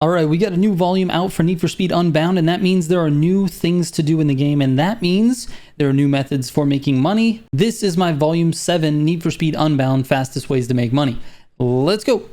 All right, we got a new volume out for Need for Speed Unbound, and that means there are new things to do in the game, and that means there are new methods for making money. This is my Volume 7 Need for Speed Unbound fastest ways to make money. Let's go.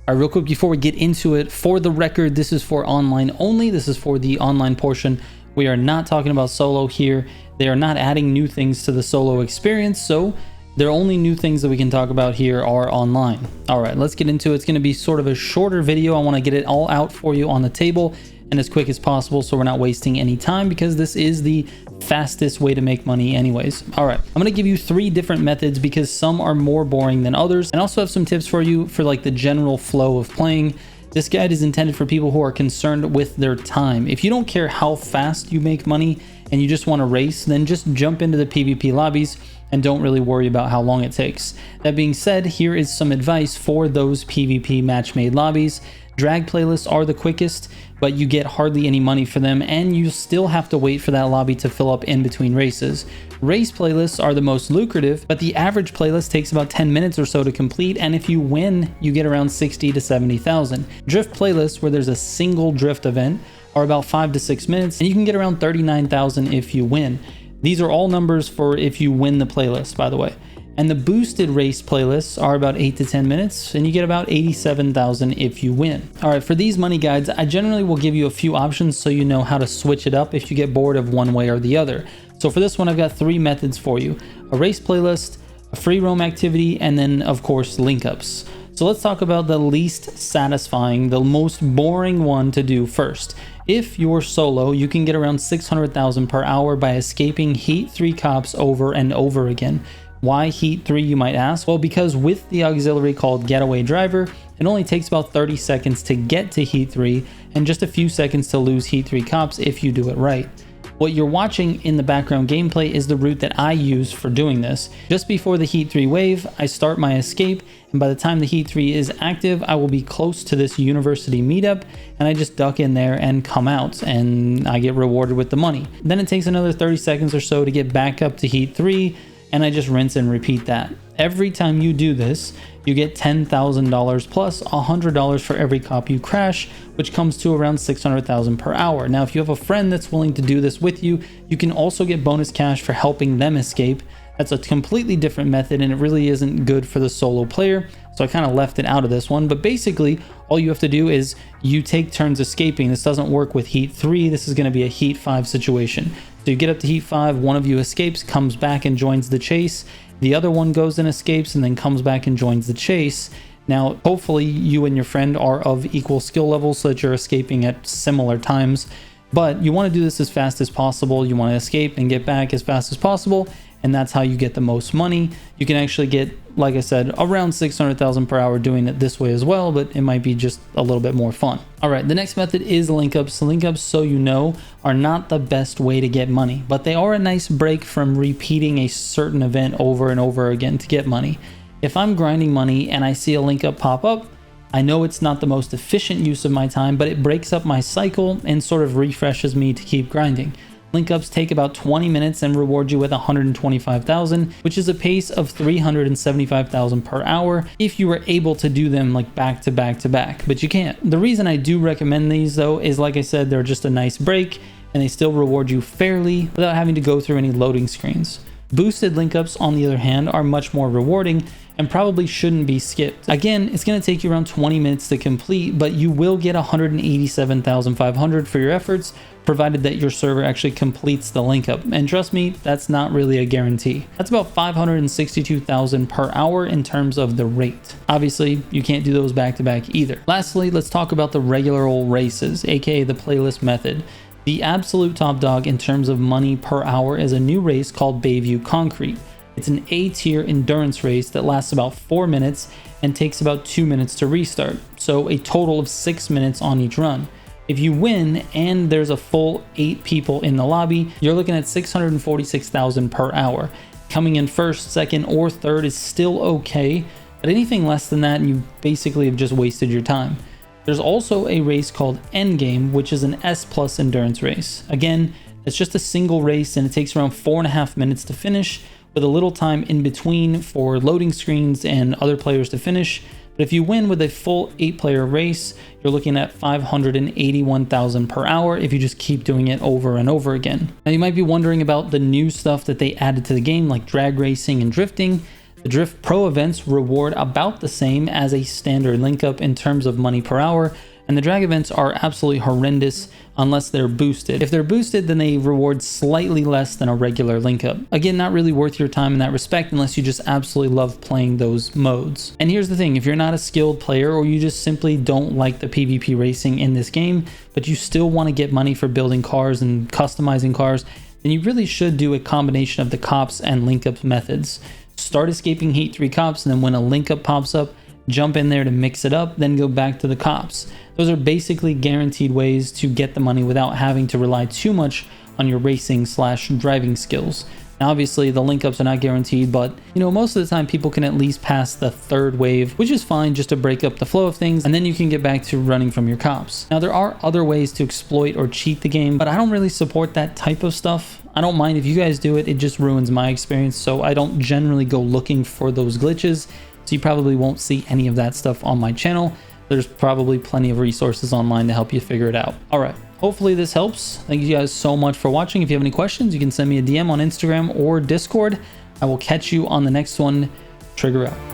All right, real quick before we get into it, for the record, this is for online only. This is for the online portion. We are not talking about solo here. They are not adding new things to the solo experience, so the only new things that we can talk about here are online. All right, let's get into it. It's going to be sort of a shorter video. I want to get it all out for you on the table and as quick as possible so we're not wasting any time, because this is the fastest way to make money anyways. All right, I'm going to give you 3 different methods because some are more boring than others, and also have some tips for you for like the general flow of playing. This guide is intended for people who are concerned with their time. If you don't care how fast you make money and you just want to race, then just jump into the PvP lobbies and don't really worry about how long it takes. That being said, here is some advice for those PvP match-made lobbies. Drag playlists are the quickest, but you get hardly any money for them, and you still have to wait for that lobby to fill up in between races. Race playlists are the most lucrative, but the average playlist takes about 10 minutes or so to complete, and if you win, you get around 60 to 70,000. Drift playlists, where there's a single drift event, are about 5 to 6 minutes, and you can get around 39,000 if you win. These are all numbers for if you win the playlist, by the way. And the boosted race playlists are about 8 to 10 minutes, and you get about 87,000 if you win. All right, for these money guides, I generally will give you a few options so you know how to switch it up if you get bored of one way or the other. So for this one, I've got 3 methods for you: a race playlist, a free roam activity, and then of course link ups. So let's talk about the least satisfying, the most boring one to do first. If you're solo, you can get around 600,000 per hour by escaping Heat 3 cops over and over again. Why Heat 3, you might ask? Well, because with the auxiliary called Getaway Driver, it only takes about 30 seconds to get to Heat 3 and just a few seconds to lose Heat 3 cops if you do it right. What you're watching in the background gameplay is the route that I use for doing this. Just before the Heat 3 wave, I start my escape, and by the time the Heat 3 is active, I will be close to this university meetup, and I just duck in there and come out, and I get rewarded with the money. Then it takes another 30 seconds or so to get back up to Heat 3, and I just rinse and repeat that. Every time you do this, you get $10,000 plus $100 for every cop you crash, which comes to around 600,000 per hour. Now, if you have a friend that's willing to do this with you, you can also get bonus cash for helping them escape. That's a completely different method, and it really isn't good for the solo player, so I kind of left it out of this one. But basically, all you have to do is you take turns escaping. This doesn't work with Heat 3. This is going to be a Heat 5 situation. So you get up to Heat 5, one of you escapes, comes back and joins the chase. The other one goes and escapes and then comes back and joins the chase. Now, hopefully you and your friend are of equal skill level so that you're escaping at similar times. But you want to do this as fast as possible. You want to escape and get back as fast as possible, and that's how you get the most money. You can actually get, like I said, around 600,000 per hour doing it this way as well, but it might be just a little bit more fun. All right, the next method is link ups. Link ups, so you know, are not the best way to get money, but they are a nice break from repeating a certain event over and over again to get money. If I'm grinding money and I see a link up pop up, I know it's not the most efficient use of my time, but it breaks up my cycle and sort of refreshes me to keep grinding. Link ups take about 20 minutes and reward you with 125,000, which is a pace of 375,000 per hour if you were able to do them like back to back to back, but you can't. The reason I do recommend these though is, like I said, they're just a nice break and they still reward you fairly without having to go through any loading screens. Boosted link ups, on the other hand, are much more rewarding and probably shouldn't be skipped. Again, it's going to take you around 20 minutes to complete, but you will get 187,500 for your efforts, provided that your server actually completes the link up. And trust me, that's not really a guarantee. That's about 562,000 per hour in terms of the rate. Obviously, you can't do those back to back either. Lastly, let's talk about the regular old races, aka the playlist method. The absolute top dog in terms of money per hour is a new race called Bayview Concrete. It's an A-tier endurance race that lasts about 4 minutes and takes about 2 minutes to restart, so a total of 6 minutes on each run. If you win and there's a full 8 people in the lobby, you're looking at 646,000 per hour. Coming in first, second, or third is still okay, but anything less than that, you basically have just wasted your time. There's also a race called Endgame, which is an S+ endurance race. Again, it's just a single race and it takes around 4.5 minutes to finish, with a little time in between for loading screens and other players to finish. But if you win with a full 8-player race, you're looking at 581,000 per hour if you just keep doing it over and over again. Now you might be wondering about the new stuff that they added to the game, like drag racing and drifting. The Drift Pro events reward about the same as a standard link up in terms of money per hour, and the drag events are absolutely horrendous unless they're boosted. If they're boosted, then they reward slightly less than a regular link up. Again, not really worth your time in that respect unless you just absolutely love playing those modes. And here's the thing, if you're not a skilled player or you just simply don't like the PvP racing in this game, but you still want to get money for building cars and customizing cars, then you really should do a combination of the cops and link up methods. Start escaping Heat 3 cops, and then when a link up pops up, jump in there to mix it up, then go back to the cops. Those are basically guaranteed ways to get the money without having to rely too much on your racing / driving skills. Now obviously the link ups are not guaranteed, but most of the time people can at least pass the 3rd wave, which is fine just to break up the flow of things, and then you can get back to running from your cops. Now there are other ways to exploit or cheat the game, but I don't really support that type of stuff. I don't mind if you guys do it, it just ruins my experience, so I don't generally go looking for those glitches. So you probably won't see any of that stuff on my channel. There's probably plenty of resources online to help you figure it out. All right, hopefully this helps. Thank you guys so much for watching. If you have any questions, you can send me a DM on Instagram or Discord. I will catch you on the next one. Trigger out.